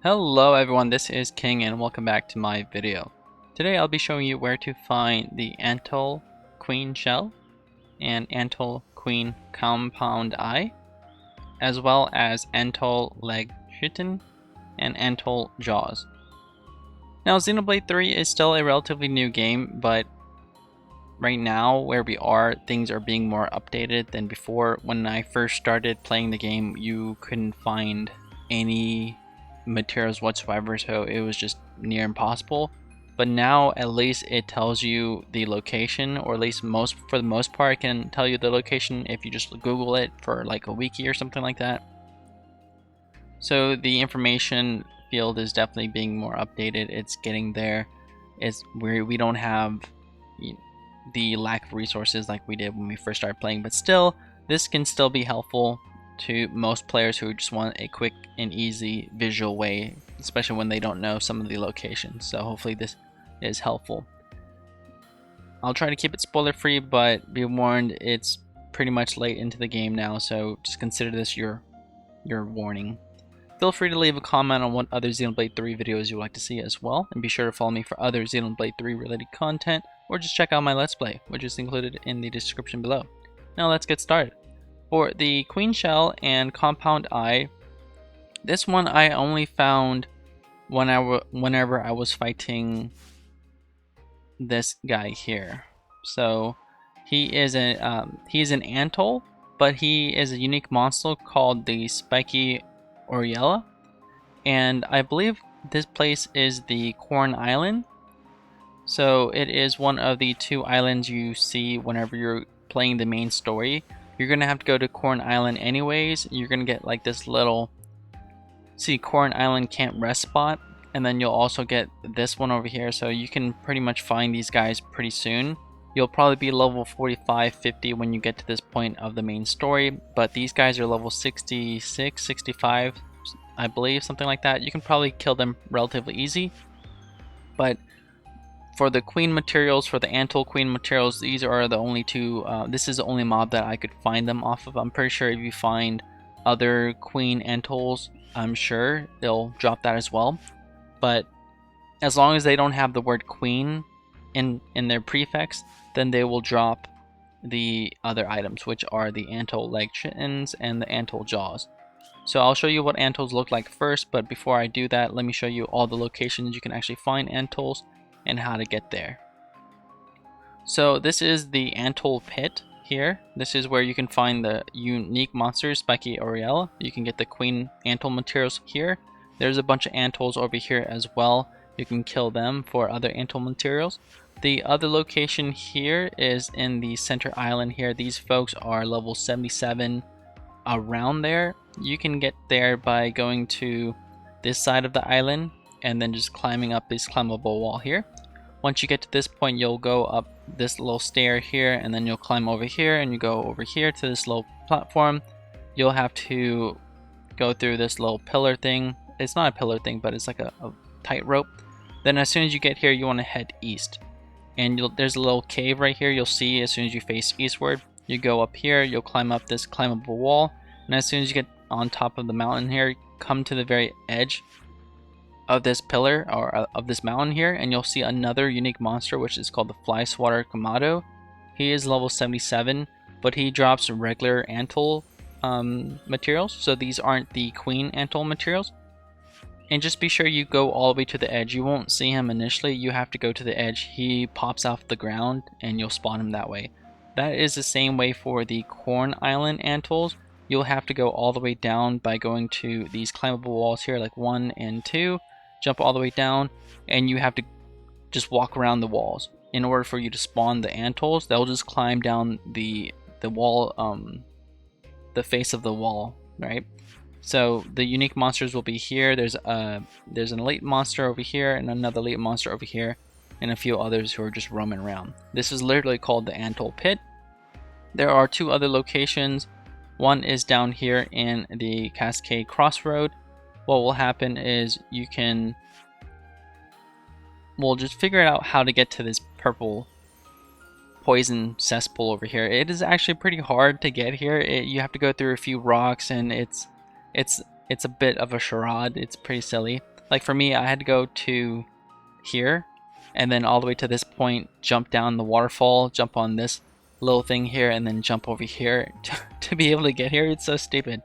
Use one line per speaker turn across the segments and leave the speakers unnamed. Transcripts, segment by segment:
Hello everyone, this is King and welcome back to my video. Today I'll be showing you where to find the Antol Queen Shell and Antol Queen Compound Eye, as well as Antol Leg Chitin and Antol Jaws. Now Xenoblade 3 is still a relatively new game, but right now where we are, things are being more updated than before. When I first started playing the game, you couldn't find any materials whatsoever, so it was just near impossible. But now at least it tells you the location, or at least for the most part it can tell you the location if you just Google it for like a wiki or something like that. So the information field is definitely being more updated. It's getting there. It's where we don't have the lack of resources like we did when we first started playing, but still this can still be helpful to most players who just want a quick and easy visual way, especially when they don't know some of the locations. So hopefully this is helpful. I'll try to keep it spoiler free, but be warned, it's pretty much late into the game now, so just consider this your warning. Feel free to leave a comment on what other Xenoblade 3 videos you would like to see as well, and be sure to follow me for other Xenoblade 3 related content, or just check out my Let's Play, which is included in the description below. Now let's get started. For the Queen Shell and Compound Eye, this one I only found whenever I was fighting this guy here. So he is an Antol, but he is a unique monster called the Spiky Oriella, and I believe this place is the Corn Island. So it is one of the two islands you see whenever you're playing the main story. You're gonna have to go to Corn Island anyways. You're gonna get like this little Corn Island Camp Rest spot, and then you'll also get this one over here, so you can pretty much find these guys pretty soon. You'll probably be level 45, 50 when you get to this point of the main story, but these guys are level 66, 65, I believe, something like that. You can probably kill them relatively easy, but for the queen materials, for the Antol queen materials, these are the only two. This is the only mob that I could find them off of. I'm pretty sure if you find other queen Antols, I'm sure they'll drop that as well. But as long as they don't have the word queen in their prefix, then they will drop the other items, which are the Antol leg chitins and the Antol jaws. So I'll show you what Antols look like first, but before I do that, let me show you all the locations you can actually find Antols and how to get there. So this is the Antol pit here. This is where you can find the unique monsters, Spiky Oriella. You can get the queen Antol materials here. There's a bunch of Antols over here as well. You can kill them for other Antol materials. The other location here is in the center island here. These folks are level 77 around there. You can get there by going to this side of the island and then just climbing up this climbable wall here. Once you get to this point, you'll go up this little stair here, and then you'll climb over here, and you go over here to this little platform. You'll have to go through this little pillar thing. It's not a pillar thing, but it's like a tight rope. Then as soon as you get here, you want to head east, and there's a little cave right here. You'll see as soon as you face eastward. You go up here, you'll climb up this climbable wall, and as soon as you get on top of the mountain here, come to the very edge of this pillar, or of this mountain here, and you'll see another unique monster, which is called the Fly Swatter Kamado. He is level 77, but he drops regular Antol materials, so these aren't the queen Antol materials. And just be sure you go all the way to the edge. You won't see him initially, you have to go to the edge. He pops off the ground and you'll spawn him that way. That is the same way for the Corn Island Antols. You'll have to go all the way down by going to these climbable walls here, like 1 and 2. Jump all the way down, and you have to just walk around the walls in order for you to spawn the Antols. They'll just climb down the wall, the face of the wall, right? So the unique monsters will be here. There's an elite monster over here, and another elite monster over here, and a few others who are just roaming around. This is literally called the Antol pit. There are two other locations. One is down here in the Cascade Crossroad. What will happen is we'll just figure out how to get to this purple poison cesspool over here. It is actually pretty hard to get here. You have to go through a few rocks, and it's a bit of a charade. It's pretty silly. Like for me, I had to go to here and then all the way to this point, jump down the waterfall, jump on this little thing here, and then jump over here to be able to get here. It's so stupid.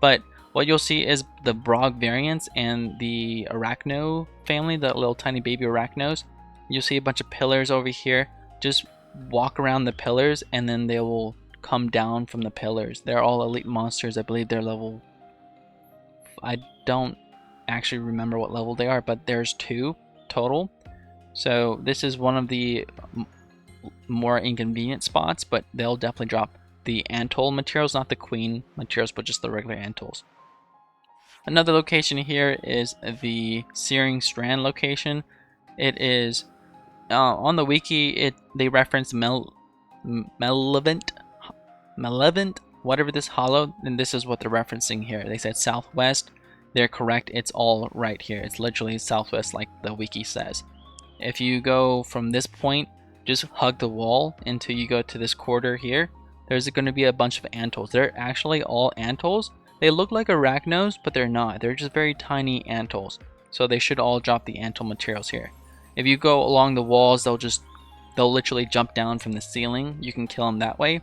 But what you'll see is the Brog variants and the Arachno family, the little tiny baby Arachnos. You'll see a bunch of pillars over here. Just walk around the pillars and then they will come down from the pillars. They're all elite monsters. I believe they're level... I don't actually remember what level they are, but there's 2 total. So this is one of the more inconvenient spots, but they'll definitely drop the Antol materials, not the Queen materials, but just the regular Antols. Another location here is the Searing Strand location. It is on the wiki. They reference Malevolent, whatever this hollow, and this is what they're referencing here. They said southwest. They're correct. It's all right here. It's literally southwest, like the wiki says. If you go from this point, just hug the wall until you go to this quarter here. There's going to be a bunch of Antols. They're actually all Antols. They look like Arachnos, but they're not. They're just very tiny Antols. So they should all drop the Antol materials here. If you go along the walls, they'll literally jump down from the ceiling. You can kill them that way.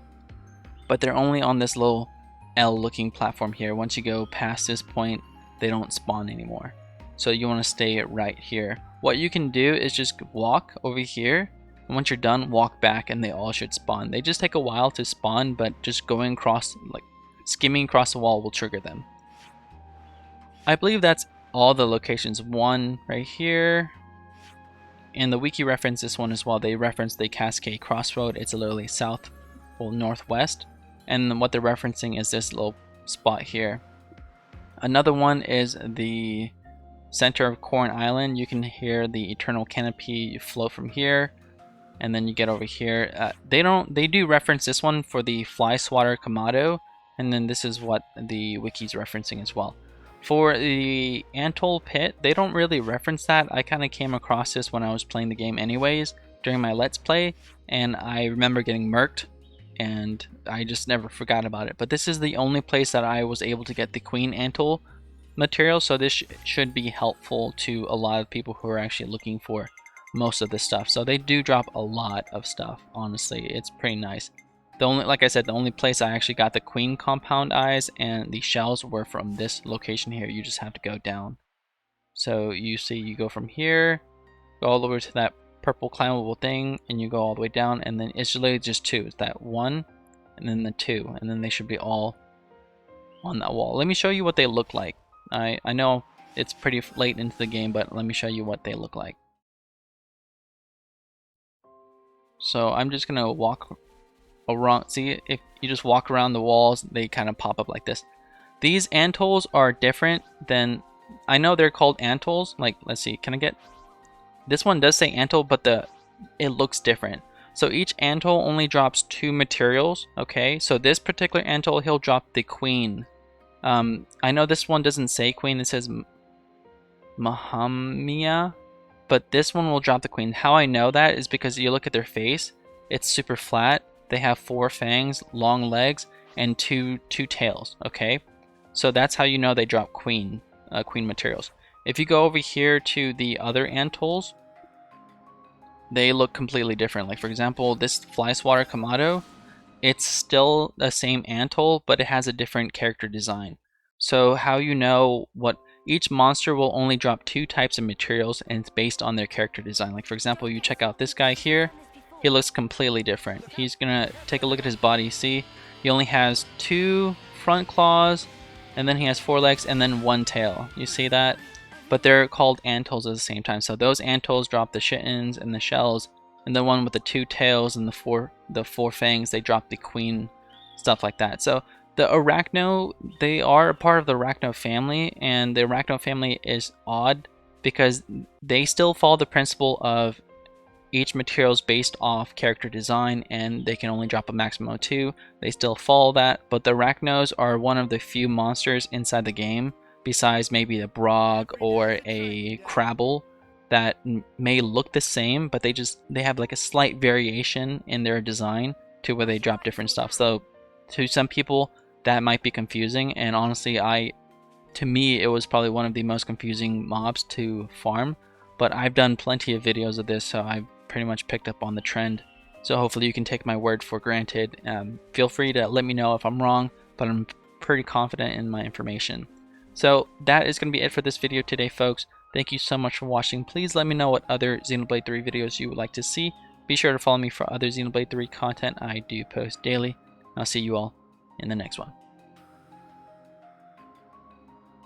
But they're only on this little L-looking platform here. Once you go past this point, they don't spawn anymore. So you want to stay right here. What you can do is just walk over here. And once you're done, walk back and they all should spawn. They just take a while to spawn, but just going across, like skimming across the wall will trigger them. I believe that's all the locations. One right here. And the wiki reference this one as well. They reference the Cascade Crossroad. It's literally south, well, northwest. And what they're referencing is this little spot here. Another one is the center of Corn Island. You can hear the Eternal Canopy. You float from here. And then you get over here. They do reference this one for the Fly Swatter Kamado, and then this is what the wiki's referencing as well. For the Antol pit, they don't really reference that. I kind of came across this when I was playing the game anyways during my Let's Play, and I remember getting murked, and I just never forgot about it. But this is the only place that I was able to get the Queen Antol material, so this should be helpful to a lot of people who are actually looking for most of this stuff. So they do drop a lot of stuff. Honestly, it's pretty nice. The only, like I said, the only place I actually got the Queen compound eyes and the shells were from this location here. You just have to go down. So you see, you go from here, go all the way to that purple climbable thing, and you go all the way down, and then it's literally just 2. It's that 1 and then the 2, and then they should be all on that wall. Let me show you what they look like. I know it's pretty late into the game, but let me show you what they look like. So I'm just gonna walk around. See, if you just walk around the walls, they kind of pop up like this. These Antols are different than, I know they're called Antols. Like, let's see, can I get, this one does say Antol, but it looks different. So each Antol only drops 2 materials. Okay, so this particular Antol, he'll drop the Queen. I know this one doesn't say Queen. It says Mahamia. But this one will drop the Queen. How I know that is because you look at their face. It's super flat. They have 4 fangs, long legs, and two tails. Okay, so that's how you know they drop Queen materials. If you go over here to the other Antols, they look completely different. Like for example, this Fly Swatter Kamado, it's still the same Antol, but it has a different character design. So how you know what, each monster will only drop 2 types of materials, and it's based on their character design. Like for example, you check out this guy here, he looks completely different. He's gonna take a look at his body. See, he only has 2 front claws, and then he has 4 legs, and then 1 tail. You see that? But they're called Antols at the same time. So those Antols drop the Chitins and the shells, and the one with the 2 tails and the four fangs, they drop the Queen, stuff like that. So the Arachno, they are a part of the Arachno family, and the Arachno family is odd because they still follow the principle of each material is based off character design, and they can only drop a maximum of 2. They still follow that, but the Arachnos are one of the few monsters inside the game, besides maybe a Brog or a Crabble, that may look the same, but they have like a slight variation in their design to where they drop different stuff. So to some people that might be confusing, and honestly, I to me, it was probably one of the most confusing mobs to farm, but I've done plenty of videos of this, so I've pretty much picked up on the trend. So hopefully you can take my word for granted. Feel free to let me know if I'm wrong, but I'm pretty confident in my information. So that is going to be it for this video today, folks. Thank you so much for watching. Please let me know what other Xenoblade 3 videos you would like to see. Be sure to follow me for other Xenoblade 3 content I do post daily. I'll see you all in the next one.